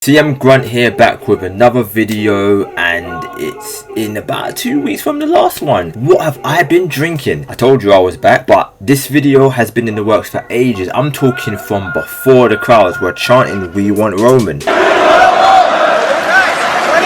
CM-GRUNT here, back with another video, and it's in about 2 weeks from the last one. What have I been drinking? I told you I was back, but this video has been in the works for ages. I'm talking from before the crowds were chanting "We want Roman."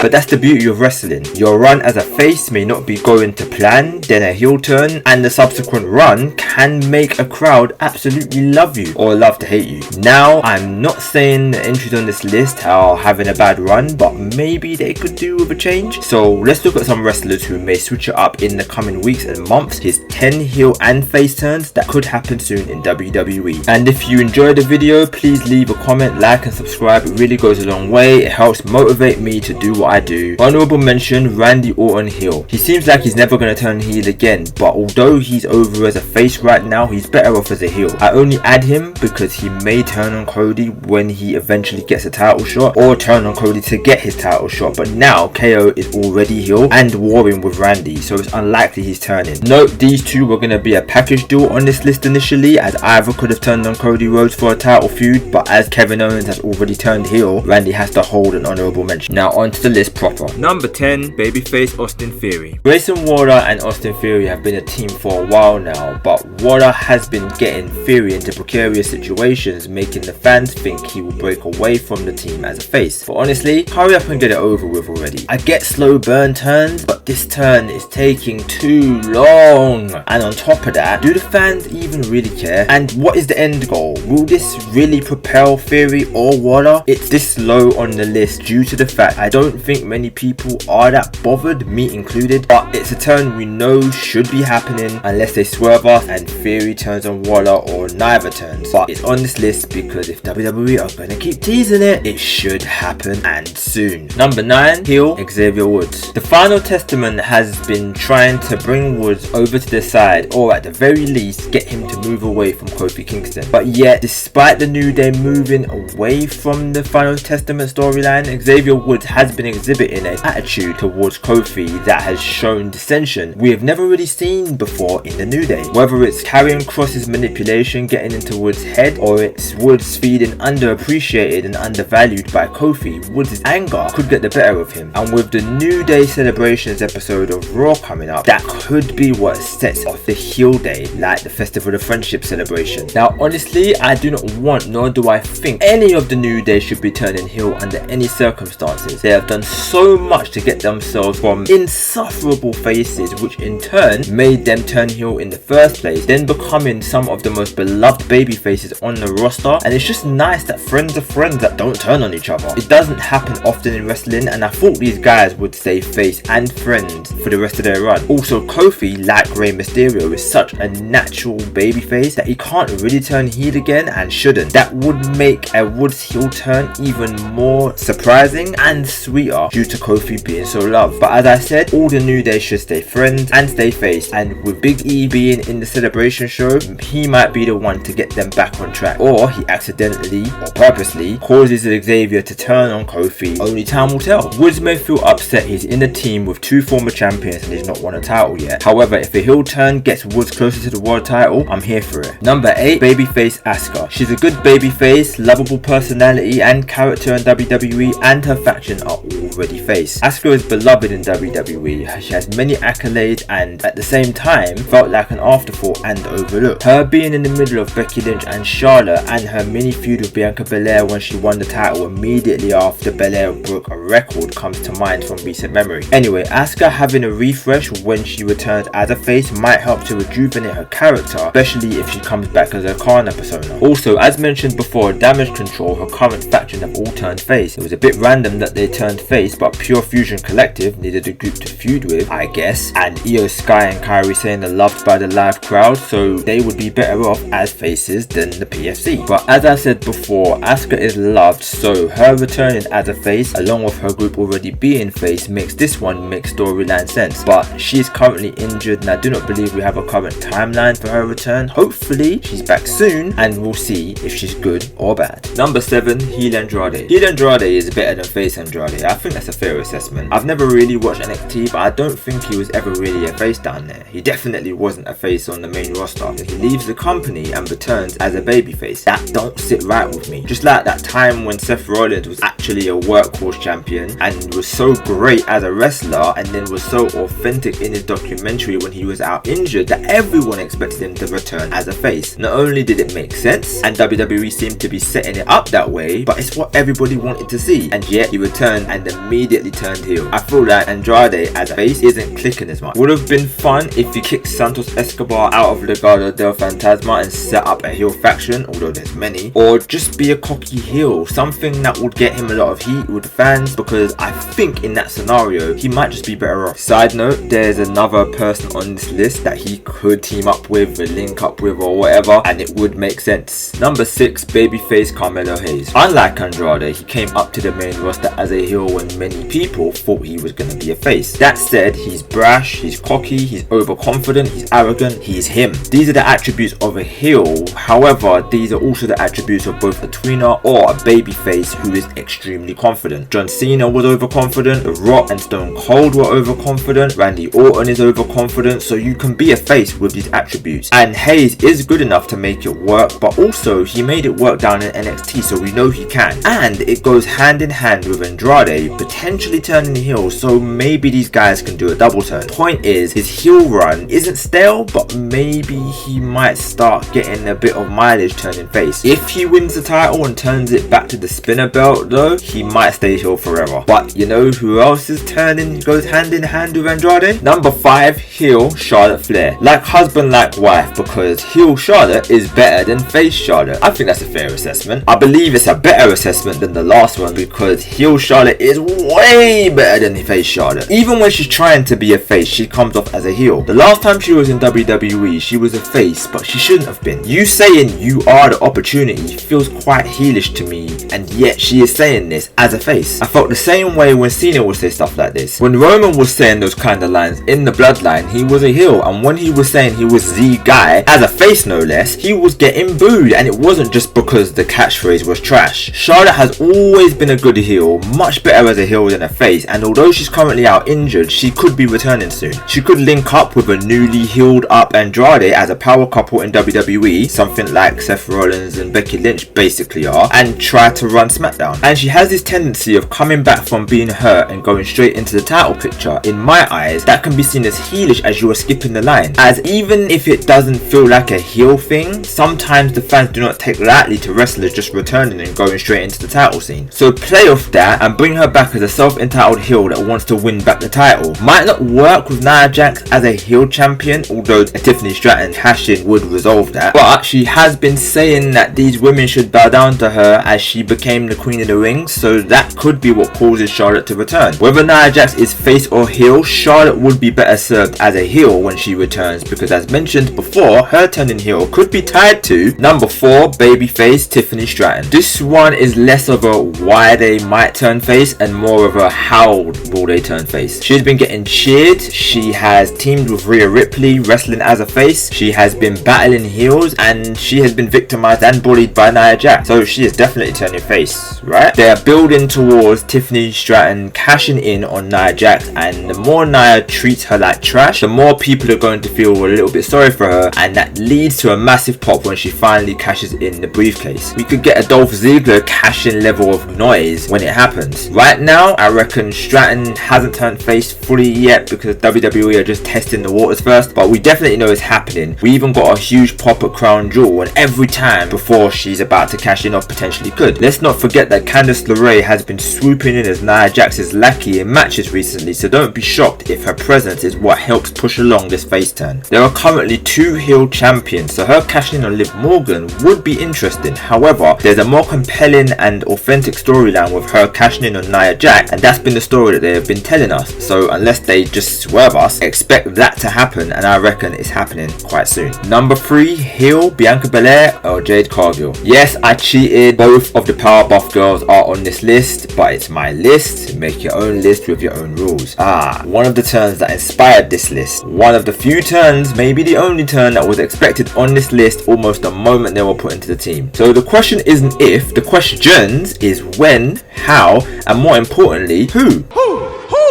But that's the beauty of wrestling. Your run as a face may not be going to plan, then a heel turn, and the subsequent run can make a crowd absolutely love you or love to hate you. Now, I'm not saying the entries on this list are having a bad run, but maybe they could do with a change. So let's look at some wrestlers who may switch it up in the coming weeks and months. Here's 10 heel and face turns that could happen soon in WWE. And if you enjoyed the video, please leave a comment, like and subscribe. It really goes a long way. It helps motivate me to do what I do. Honorable mention, Randy Orton heel. He seems like he's never going to turn heel again, but although he's over as a face right now, he's better off as a heel. I only add him because he may turn on Cody when he eventually gets a title shot, or turn on Cody to get his title shot, but now KO is already heel and warring with Randy, so it's unlikely he's turning. Note, these two were going to be a package deal on this list initially, as either could have turned on Cody Rhodes for a title feud, but as Kevin Owens has already turned heel, Randy has to hold an honorable mention. Now onto the list proper. Number 10, babyface Austin Theory. Grayson Waller and Austin Theory have been a team for a while now, but Waller has been getting Theory into precarious situations, making the fans think he will break away from the team as a face. But honestly, hurry up and get it over with already. I get slow burn turns, but this turn is taking too long. And on top of that, do the fans even really care? And what is the end goal? Will this really propel Theory or Waller? It's this low on the list due to the fact I don't think many people are that bothered, me included, but it's a turn we know should be happening unless they swerve us and Theory turns on Waller or neither turns. But it's on this list because if WWE are going to keep teasing it, it should happen, and soon. Number 9, heel Xavier Woods. The Final Testament has been trying to bring Woods over to the side, or at the very least get him to move away from Kofi Kingston. But yet, despite the New Day moving away from the Final Testament storyline, Xavier Woods has been exhibiting an attitude towards Kofi that has shown dissension we have never really seen before in the New Day. Whether it's carrying Cross's manipulation getting into Woods' head, or it's Woods feeling underappreciated and undervalued by Kofi, Woods' anger could get the better of him. And with the New Day Celebrations episode of Raw coming up, that could be what sets off the heel day, like the Festival of Friendship celebration. Now honestly, I do not want, nor do I think any of the New Day should be turning heel under any circumstances. They have done so much to get themselves from insufferable faces, which in turn made them turn heel in the first place, then becoming some of the most beloved baby faces on the roster. And it's just nice that friends are friends that don't turn on each other. It doesn't happen often in wrestling, and I thought these guys would stay face and friends for the rest of their run. Also, Kofi, like Rey Mysterio, is such a natural babyface that he can't really turn heel again, and shouldn't. That would make a Woods heel turn even more surprising and sweeter due to Kofi being so loved. But as I said, all the New Day should stay friends and stay face, and with Big E being in the celebration show, he might be the one to get them back on track, or he accidentally or purposely causes Xavier to turn on Kofi. Only time will tell. Woods may feel upset he's in a team with two former champions and he's not won a title yet. However, if a heel turn gets Woods closer to the world title, I'm here for it. Number 8, babyface Asuka. She's a good babyface, lovable personality and character in WWE, and her faction are already face. Asuka is beloved in WWE. She has many accolades and at the same time felt like an afterthought and overlooked. Her being in the middle of Becky Lynch and Charlotte, and her mini feud with Bianca Belair when she won the title immediately after Belair broke a record, comes to mind from recent memory. Anyway, Asuka having a refresh when she returns as a face might help to rejuvenate her character, especially if she comes back as a Kana persona. Also, as mentioned before, Damage Control, her current faction, have all turned face. It was a bit random that they turned face, but Pure Fusion Collective needed a group to feud with, I guess, and Io Sky and Kairi Sane are loved by the live crowd, so they would be better off as faces than the PFC. But as I said before, Asuka is loved, so her returning as a face along with her group already being face makes this one make storyline sense. But she's currently injured and I do not believe we have a current timeline for her return. Hopefully she's back soon and we'll see if she's good or bad. Number 7, heel Andrade. Heel Andrade is better than face Andrade. I think that's a fair assessment. I've never really watched NXT, but I don't think he was ever really a face down there. He definitely wasn't a face on the main roster. He leaves the company and returns as a babyface. That don't sit right with me. Just like that time when Seth Rollins was actually a workhorse champion and was so great as a wrestler, and then was so authentic in his documentary when he was out injured that everyone expected him to return as a face. Not only did it make sense, and WWE seemed to be setting it up that way, but it's what everybody wanted to see, and yet he returned and immediately turned heel. I feel like Andrade as a face isn't clicking as much. Would have been fun if he kicked Santos Escobar out of Legado del Fantasma and set up a heel faction, although there's many, or just be a cocky heel, something that would get him a lot of heat with the fans, because I think in that scenario he might just be better off. Side note, there's another person on this list that he could team up with, link up with, or whatever, and it would make sense. Number 6, babyface Carmelo Hayes. Unlike Andrade, he came up to the main roster as a heel when many people thought he was going to be a face. That said, he's brash, he's cocky, he's overconfident, he's arrogant, he's him. These are the attributes of a heel. However, these are also the attributes of both a tweener or a babyface who is extremely confident. John Cena was overconfident, The Rock and Stone Cold were overconfident, Randy Orton is overconfident, so you can be a face with these attributes. And Hayes is good enough to make it work, but also he made it work down in NXT, so we know he can. And it goes hand in hand with Andrade potentially turning heel, so maybe these guys can do a double turn. Point is, his heel run isn't stale, but maybe he might start getting a bit of mileage turning face. If he wins the title and turns it back to the spinner belt though, he might stay heel forever. But you know who else is turning, goes hand in hand with Andrade? Number 5, heel Charlotte Flair. Like husband, like wife, because heel Charlotte is better than face Charlotte. I think that's a fair assessment. I believe it's a better assessment than the last one, because heel Charlotte is way better than face Charlotte. Even when she's trying to be a face, she comes off as a heel. The last time she was in WWE, she was a face, but she shouldn't have been. You saying you are the opportunity feels quite heelish to me, and yet she is saying this as a face. I felt the same way when Cena would say stuff like this. When Roman was saying those kind of lines in the bloodline, he was a heel, and when he was saying he was the guy, as a face no less, he was getting booed, and it wasn't just because the catchphrase was trash. Charlotte has always been a good heel, much better as a heel than a face, and although she's currently out injured, she could be returning soon. She could link up with a newly healed up Andrade as a power couple in WWE, something like Seth Rollins and Becky Lynch basically are, and try to run SmackDown. And she has this tendency of coming back from being hurt and going straight into the title picture. In my eyes, that can be seen as heelish as you are skipping the line, as even if it doesn't feel like a heel thing, sometimes the fans do not take lightly to wrestlers just returning and going straight into the title scene. So play off that and bring her back as a self-entitled heel that wants to win back the title. Might not work with Nia Jax as a heel champion, although a Tiffany Stratton cash-in would resolve that, but she has been saying that these women should bow down to her as she became the queen of the ring, so that could be what causes Charlotte to return. Whether Nia Jax is face or heel, Charlotte would be better served as a heel when she returns, because as mentioned before, her turning heel could be tied to number 4, babyface Tiffany Stratton. This one is less of a why they might turn face and more of a how will they turn face. She's been getting cheered, she has teamed with Rhea Ripley wrestling as a face, she has been battling heels, and she has been victimized and bullied by Nia Jax, so she is definitely turning face, right? They are building towards Tiffany Stratton cashing in on Nia Jax, and the more Nia treats her like trash, the more people are going to feel a little bit sorry for her, and that leads to a massive pop when she finally cashes in the briefcase. We could get a Dolph Ziggler cash-in level of noise when it happens. Right now, I reckon Stratton hasn't turned face fully yet because WWE are just testing the waters first, but we definitely know it's happening. We even got a huge pop at Crown Jewel, and every time before she's about to cash in or potentially could. Let's not forget that Candice LeRae has been swooping in as Nia Jax's lackey in matches recently, so don't be shocked if her presence is what helps push along this face turn. There are currently 2 heel champions, so her cashing in on Liv Morgan would be interesting. However, there's a more compelling and authentic storyline with her cashing in on Nia Jax, and that's been the story that they have been telling us. So unless they just swerve us, expect that to happen, and I reckon it's happening quite quite soon. Number 3, heel Bianca Belair or Jade Cargill. Yes, I cheated. Both of the Power Buff girls are on this list, but it's my list. Make your own list with your own rules. One of the turns that inspired this list. One of the few turns, maybe the only turn that was expected on this list almost the moment they were put into the team. So the question isn't if, the questions is when, how, and more importantly, who?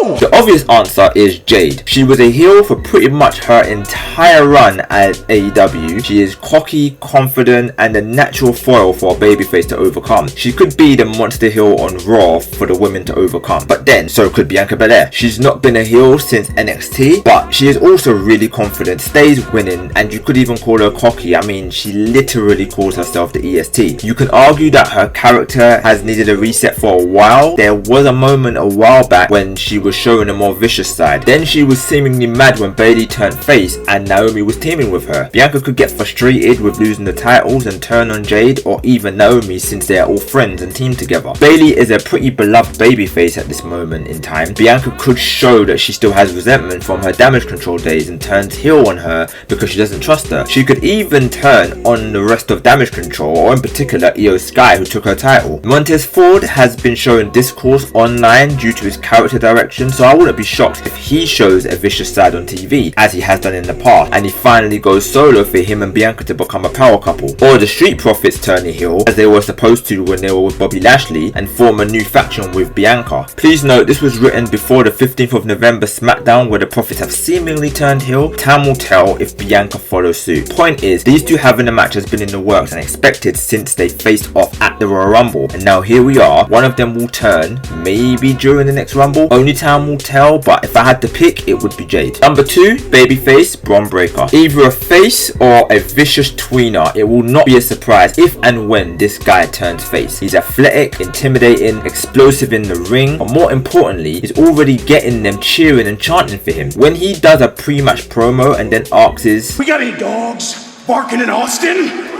The obvious answer is Jade. She was a heel for pretty much her entire run at AEW. She is cocky, confident, and a natural foil for a babyface to overcome. She could be the monster heel on Raw for the women to overcome. But then, so could Bianca Belair. She's not been a heel since NXT, but she is also really confident, stays winning, and you could even call her cocky. I mean, she literally calls herself the EST. You can argue that her character has needed a reset for a while. There was a moment a while back when she was showing a more vicious side. Then she was seemingly mad when Bayley turned face and Naomi was teaming with her. Bianca could get frustrated with losing the titles and turn on Jade or even Naomi since they are all friends and team together. Bayley is a pretty beloved babyface at this moment in time. Bianca could show that she still has resentment from her damage control days and turns heel on her because she doesn't trust her. She could even turn on the rest of damage control, or in particular Io Sky, who took her title. Montez Ford has been showing discourse online due to his character direction, so I wouldn't be shocked if he shows a vicious side on TV, as he has done in the past, and he finally goes solo for him and Bianca to become a power couple. Or the Street Profits turn heel, as they were supposed to when they were with Bobby Lashley, and form a new faction with Bianca. Please note, this was written before the 15th of November SmackDown, where the Profits have seemingly turned heel. Time will tell if Bianca follows suit. Point is, these two having a match has been in the works and expected since they faced off at the Royal Rumble, and now here we are. One of them will turn, maybe during the next Rumble. Only time will tell, but if I had to pick, it would be Jade. Number 2, babyface Bron Breakker. Either a face or a vicious tweener. It will not be a surprise if and when this guy turns face. He's athletic, intimidating, explosive in the ring, but more importantly, he's already getting them cheering and chanting for him. When he does a pre-match promo and then asks, "We got any dogs barking in Austin?"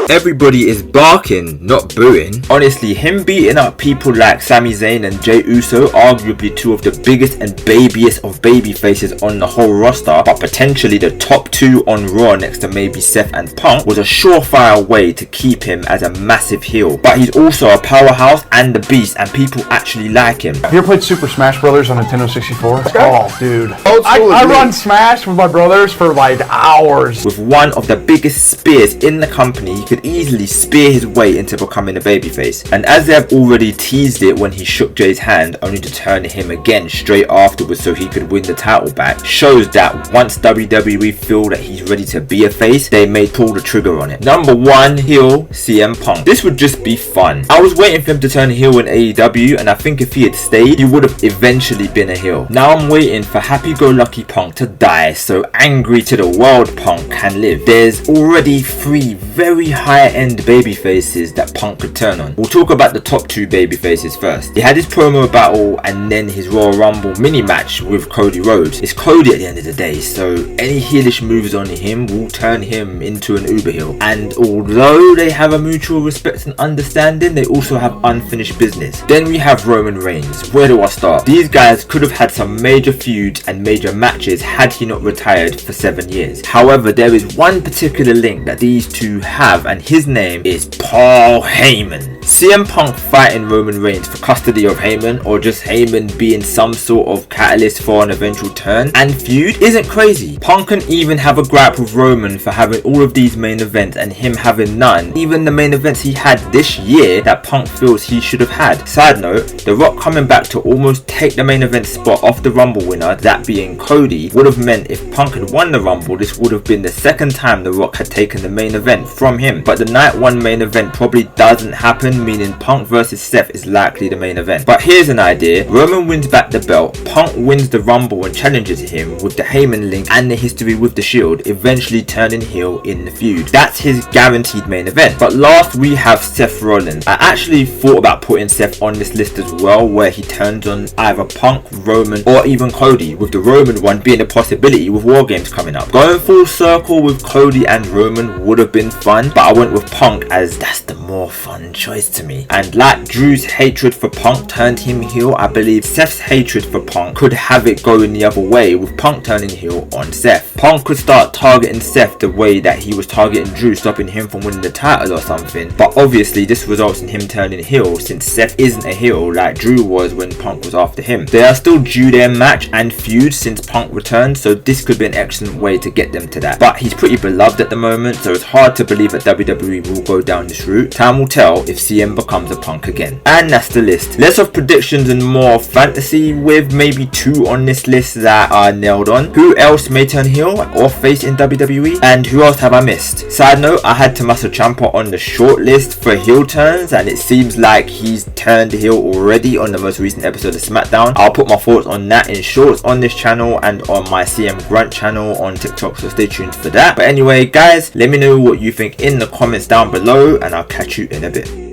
Everybody is barking, not booing. Honestly, him beating up people like Sami Zayn and Jey Uso, arguably two of the biggest and babiest of baby faces on the whole roster, but potentially the top 2 on Raw next to maybe Seth and Punk, was a surefire way to keep him as a massive heel. But he's also a powerhouse and a beast, and people actually like him. Have you ever played Super Smash Brothers on Nintendo 64? Oh, dude. I run Smash with my brothers for like hours. With one of the biggest spears in the company, he could easily spear his way into becoming a babyface. And as they have already teased it when he shook Jay's hand, only to turn him again straight afterwards so he could win the title back, shows that once WWE feel that he's ready to be a face, they may pull the trigger on it. Number 1, heel CM Punk. This would just be fun. I was waiting for him to turn heel in AEW, and I think if he had stayed, he would have eventually been a heel. Now I'm waiting for happy-go-lucky Punk to die so angry to the world Punk can live. There's already 3 very high-end baby faces that Punk could turn on. We'll talk about the top 2 baby faces first. He had his promo battle and then his Royal Rumble mini match with Cody Rhodes. It's Cody at the end of the day, so any heelish moves on him will turn him into an uber heel. And although they have a mutual respect and understanding, they also have unfinished business. Then we have Roman Reigns. Where do I start? These guys could have had some major feuds and major matches had he not retired for 7 years. However, there is one particular link that these two have, and his name is Paul Heyman. CM Punk fighting Roman Reigns for custody of Heyman, or just Heyman being some sort of catalyst for an eventual turn and feud, isn't crazy. Punk can even have a gripe with Roman for having all of these main events and him having none, even the main events he had this year that Punk feels he should have had. Side note, The Rock coming back to almost take the main event spot off the Rumble winner, that being Cody, would have meant if Punk had won the Rumble, this would have been the second time The Rock had taken the main event from him. But the night 1 main event probably doesn't happen, meaning Punk versus Seth is likely the main event. But here's an idea. Roman wins back the belt, Punk wins the Rumble and challenges him with the Heyman link and the history with the Shield, eventually turning heel in the feud. That's his guaranteed main event. But last we have Seth Rollins. I actually thought about putting Seth on this list as well, where he turns on either Punk, Roman, or even Cody, with the Roman one being a possibility with War Games coming up. Going full circle with Cody and Roman would have been fun, but I went with Punk as that's the more fun choice to me. And like Drew's hatred for Punk turned him heel, I believe Seth's hatred for Punk could have it going the other way, with Punk turning heel on Seth. Punk could start targeting Seth the way that he was targeting Drew, stopping him from winning the title or something, but obviously this results in him turning heel, since Seth isn't a heel like Drew was when Punk was after him. They are still due their match and feud since Punk returned, so this could be an excellent way to get them to that. But he's pretty beloved at the moment, so it's hard to believe that WWE will go down this route. Time will tell if CM becomes a Punk again. And that's the list. Less of predictions and more fantasy, with maybe 2 on this list that are nailed on. Who else may turn heel or face in WWE? And who else have I missed? Side note, I had Tommaso Ciampa on the short list for heel turns, and it seems like he's turned heel already on the most recent episode of SmackDown. I'll put my thoughts on that in shorts on this channel and on my CM-GRUNT channel on TikTok, so stay tuned for that. But anyway guys, let me know what you think in the comments down below, and I'll catch you in a bit.